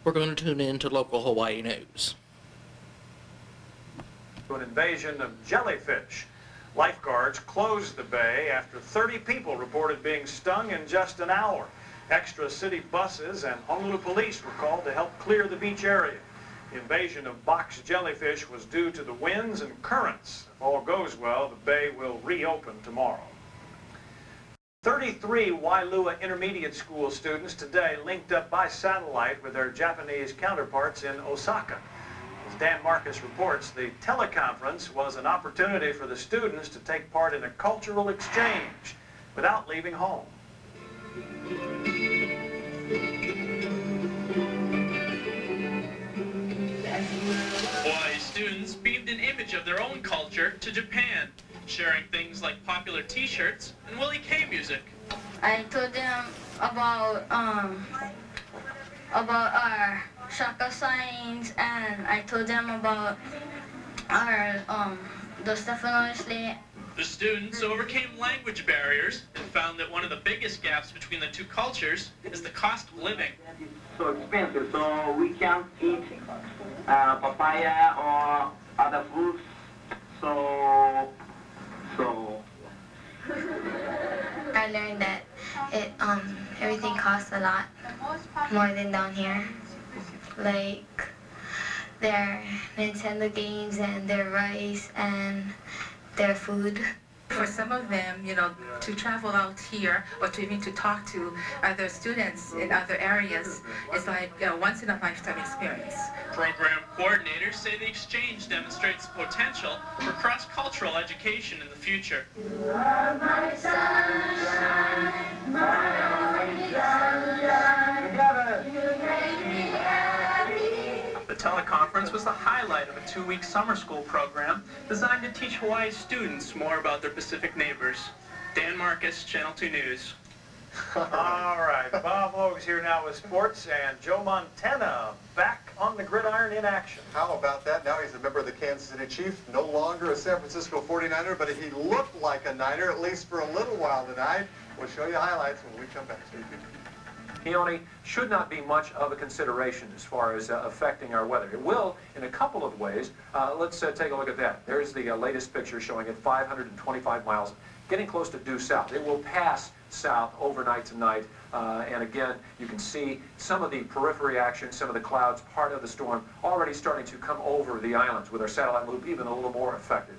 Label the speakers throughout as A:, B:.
A: We're going to tune in to local Hawaii news.
B: An invasion of jellyfish. Lifeguards closed the bay after 30 people reported being stung in just an hour. Extra city buses and Honolulu police were called to help clear the beach area. The invasion of box jellyfish was due to the winds and currents. If all goes well, the bay will reopen tomorrow. 33 Wailua Intermediate School students today linked up by satellite with their Japanese counterparts in Osaka. As Dan Marcus reports, the teleconference was an opportunity for the students to take part in a cultural exchange without leaving home.
C: Hawaii students beamed an image of their own culture to Japan, sharing things like popular t-shirts and Willie K music.
D: I told them about our shaka signs, and I told them about our the Stephanosle.
C: The students overcame language barriers and found that one of the biggest gaps between the two cultures is the cost of living.
E: So expensive, so we can't eat papaya or other fruits. So
D: I learned that everything costs a lot more than down here. Like their Nintendo games and their rice and their food.
F: For some of them, to travel out here or to even to talk to other students in other areas is like a once-in-a-lifetime experience.
C: Program coordinators say the exchange demonstrates the potential for cross-cultural education in the future.
D: My sunshine, my only sunshine, you make me happy.
C: The teleconference was the highlight of a 2-week summer school program designed to teach Hawaii students more about their Pacific neighbors. Dan Marcus, Channel 2 News.
B: All right, Bob Hogue's here now with sports, and Joe Montana back on the gridiron in action.
G: How about that? Now he's a member of the Kansas City Chiefs, no longer a San Francisco 49er, but he looked like a Niner, at least for a little while tonight. We'll show you highlights when we come back. Stay tuned.
H: Keone should not be much of a consideration as far as affecting our weather. It will in a couple of ways. Let's take a look at that. There's the latest picture showing it 525 miles, getting close to due south. It will pass south overnight tonight. And again, you can see some of the periphery action, some of the clouds, part of the storm, already starting to come over the islands with our satellite loop even a little more effective.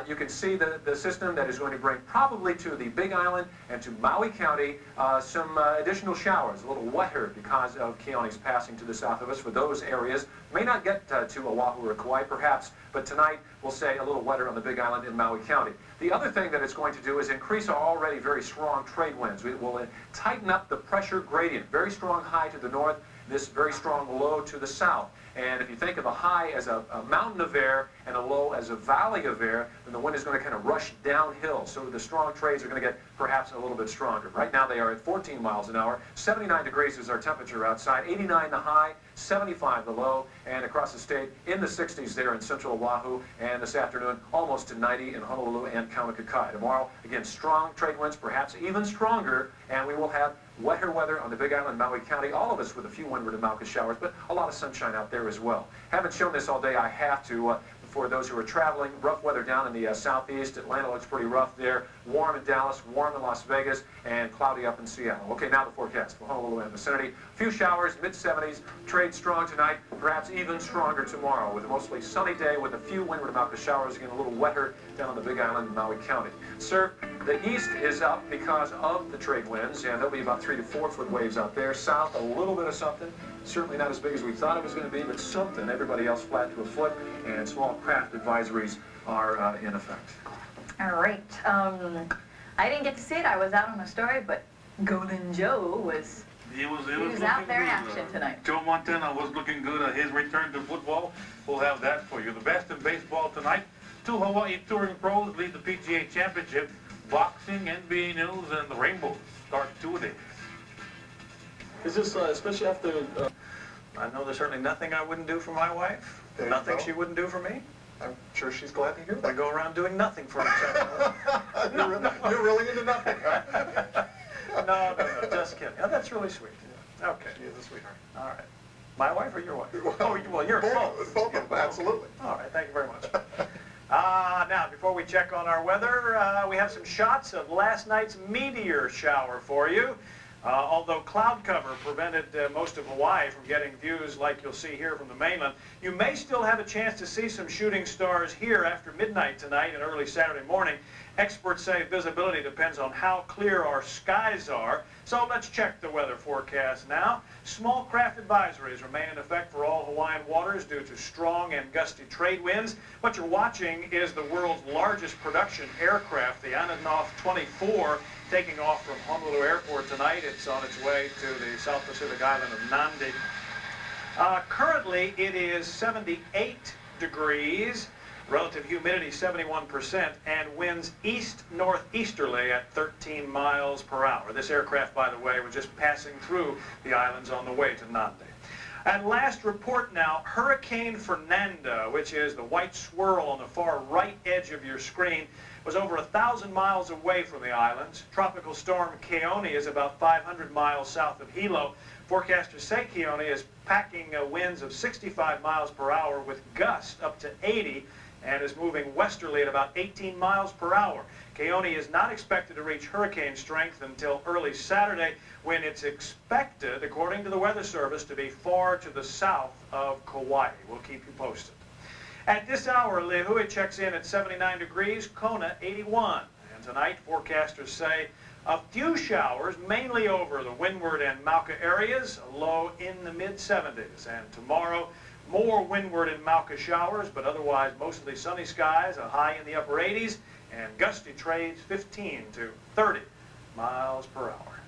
H: You can see the system that is going to bring probably to the Big Island and to Maui County some additional showers, a little wetter because of Keone's passing to the south of us for those areas. May not get to Oahu or Kauai perhaps, but tonight we'll say a little wetter on the Big Island in Maui County. The other thing that it's going to do is increase our already very strong trade winds. It will tighten up the pressure gradient. Very strong high to the north, this very strong low to the south. And if you think of a high as a mountain of air and a low as a valley of air, then the wind is going to kind of rush downhill. So the strong trades are going to get perhaps a little bit stronger. Right now they are at 14 miles an hour. 79 degrees is our temperature outside. 89 the high, 75 the low, and across the state in the 60s there in central Oahu. And this afternoon almost to 90 in Honolulu and Kaunakakai. Tomorrow, again, strong trade winds, perhaps even stronger, and we will have wetter weather on the Big Island, Maui County, all of us with a few windward and Mauka showers, but a lot of sunshine out there as well. Haven't shown this all day. I have to, for those who are traveling, rough weather down in the southeast. Atlanta looks pretty rough there. Warm in Dallas, warm in Las Vegas, and cloudy up in Seattle. Okay, now the forecast for Honolulu and vicinity. A few showers, mid-70s, trade strong tonight, perhaps even stronger tomorrow with a mostly sunny day with a few windward and Mauka showers, again a little wetter down on the Big Island and Maui County. Sir, the east is up because of the trade winds, and there'll be about 3 to 4 foot waves out there. South, a little bit of something. Certainly not as big as we thought it was going to be, but something. Everybody else flat to a foot, and small craft advisories are in effect.
I: All right. I didn't get to see it. I was out on a story, but Golden Joe was
J: He was
I: out there in
J: good.
I: action tonight.
J: Joe Montana was looking good at his return to football. We'll have that for you. The best in baseball tonight. 2 Hawaii touring pros lead the PGA Championship. Boxing, NBA news, and the Rainbows start 2 a day.
B: Is this, especially after, I know there's certainly nothing I wouldn't do for my wife. Nothing she wouldn't do for me.
G: I'm sure she's glad to hear that.
B: We go around doing nothing for each other.
G: You're really into nothing.
B: No, just kidding. Oh, that's really sweet. Okay.
G: She is a sweetheart.
B: All right. My wife or your wife? Oh, well, you're both.
G: Both of them, absolutely.
B: All right, thank you very much. Now, before we check on our weather, we have some shots of last night's meteor shower for you. Although cloud cover prevented most of Hawaii from getting views like you'll see here from the mainland, you may still have a chance to see some shooting stars here after midnight tonight and early Saturday morning. Experts say visibility depends on how clear our skies are. So let's check the weather forecast now. Small craft advisories remain in effect for all Hawaiian waters due to strong and gusty trade winds. What you're watching is the world's largest production aircraft, the Antonov 24, taking off from Honolulu Airport tonight. It's on its way to the South Pacific island of Nandi. Currently, it is 78 degrees. Relative humidity 71%, and winds east-northeasterly at 13 miles per hour. This aircraft, by the way, was just passing through the islands on the way to Nandi. And last report now, Hurricane Fernando, which is the white swirl on the far right edge of your screen, was over 1,000 miles away from the islands. Tropical storm Keone is about 500 miles south of Hilo. Forecasters say Keone is packing winds of 65 miles per hour with gusts up to 80, and is moving westerly at about 18 miles per hour. Keone is not expected to reach hurricane strength until early Saturday, when it's expected, according to the Weather Service, to be far to the south of Kauai. We'll keep you posted. At this hour, Lihue checks in at 79 degrees, Kona 81. And tonight, forecasters say a few showers, mainly over the Windward and Mauka areas, a low in the mid-70s. And tomorrow, more windward and Mauka showers, but otherwise mostly sunny skies, a high in the upper 80s, and gusty trades 15 to 30 miles per hour.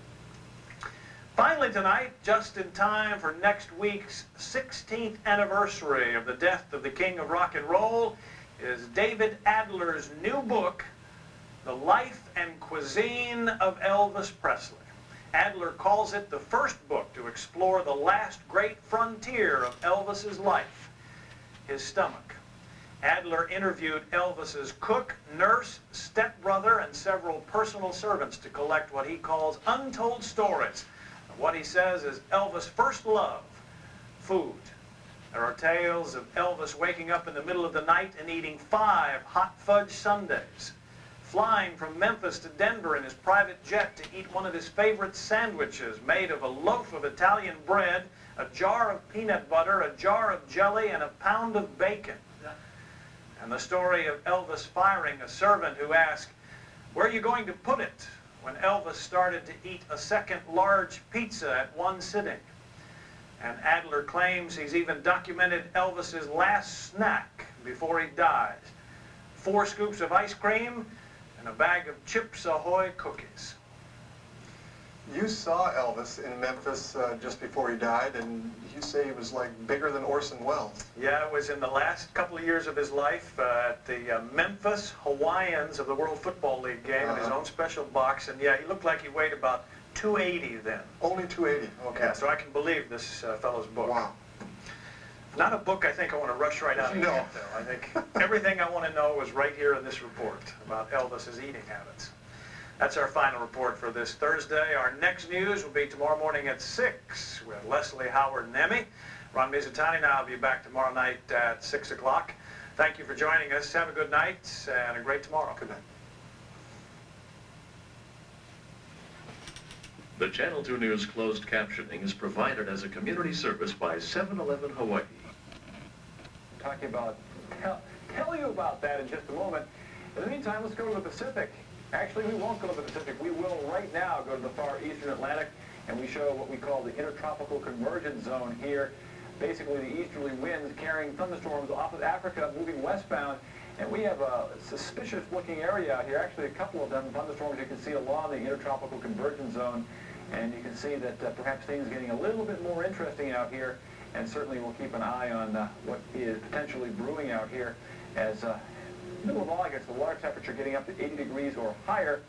B: Finally tonight, just in time for next week's 16th anniversary of the death of the king of rock and roll, is David Adler's new book, The Life and Cuisine of Elvis Presley. Adler calls it the first book to explore the last great frontier of Elvis's life, his stomach. Adler interviewed Elvis's cook, nurse, stepbrother, and several personal servants to collect what he calls untold stories of what he says is Elvis' first love, food. There are tales of Elvis waking up in the middle of the night and eating 5 hot fudge sundaes, flying from Memphis to Denver in his private jet to eat one of his favorite sandwiches made of a loaf of Italian bread, a jar of peanut butter, a jar of jelly, and a pound of bacon. And the story of Elvis firing a servant who asked, "Where are you going to put it?" when Elvis started to eat a second large pizza at one sitting. And Adler claims he's even documented Elvis's last snack before he dies. 4 scoops of ice cream and a bag of Chips Ahoy cookies.
G: You saw Elvis in Memphis just before he died, and you say he was like bigger than Orson Welles.
B: Yeah, it was in the last couple of years of his life at the Memphis Hawaiians of the World Football League game in his own special box. And yeah, he looked like he weighed about 280 then.
G: Only 280, okay.
B: Yeah, so I can believe this fellow's book.
G: Wow.
B: Not a book I think I want to rush right out and get, though. I think everything I want to know is right here in this report about Elvis's eating habits. That's our final report for this Thursday. Our next news will be tomorrow morning at 6 with Leslie, Howard, and Emmy. Ron Mizutani and I will be back tomorrow night at 6 o'clock. Thank you for joining us. Have a good night and a great tomorrow.
G: Good night.
K: The Channel 2 News closed captioning is provided as a community service by 7-Eleven Hawaii.
H: Talking about, tell you about that in just a moment. In the meantime, let's go to the Pacific. Actually, we won't go to the Pacific. We will right now go to the far eastern Atlantic, and we show what we call the intertropical convergence zone here. Basically, the easterly winds carrying thunderstorms off of Africa, moving westbound. And we have a suspicious-looking area out here. Actually, a couple of them, thunderstorms you can see along the intertropical convergence zone. And you can see that perhaps things are getting a little bit more interesting out here. And certainly we'll keep an eye on what is potentially brewing out here as middle of August, the water temperature getting up to 80 degrees or higher,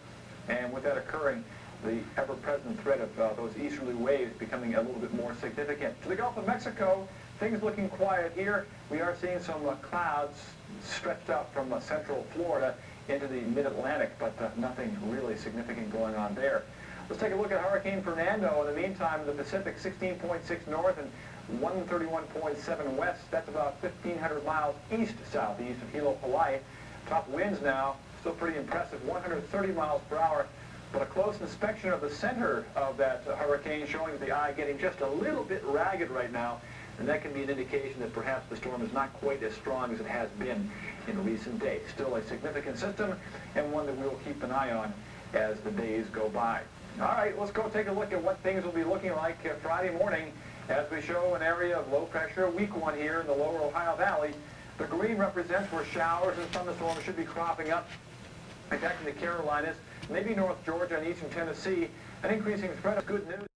H: and with that occurring, the ever-present threat of those easterly waves becoming a little bit more significant. To the Gulf of Mexico, things looking quiet here. We are seeing some clouds stretched out from central Florida into the mid-Atlantic, but nothing really significant going on there. Let's take a look at Hurricane Fernando. In the meantime, the Pacific 16.6 north and 131.7 west. That's about 1,500 miles east-southeast of Hilo, Hawaii. Top winds now, still pretty impressive, 130 miles per hour. But a close inspection of the center of that hurricane showing the eye getting just a little bit ragged right now. And that can be an indication that perhaps the storm is not quite as strong as it has been in recent days. Still a significant system, and one that we'll keep an eye on as the days go by. All right, let's go take a look at what things will be looking like Friday morning as we show an area of low pressure, weak one here in the lower Ohio Valley. The green represents where showers and thunderstorms should be cropping up. Back in the Carolinas, maybe North Georgia and eastern Tennessee, an increasing spread of good news.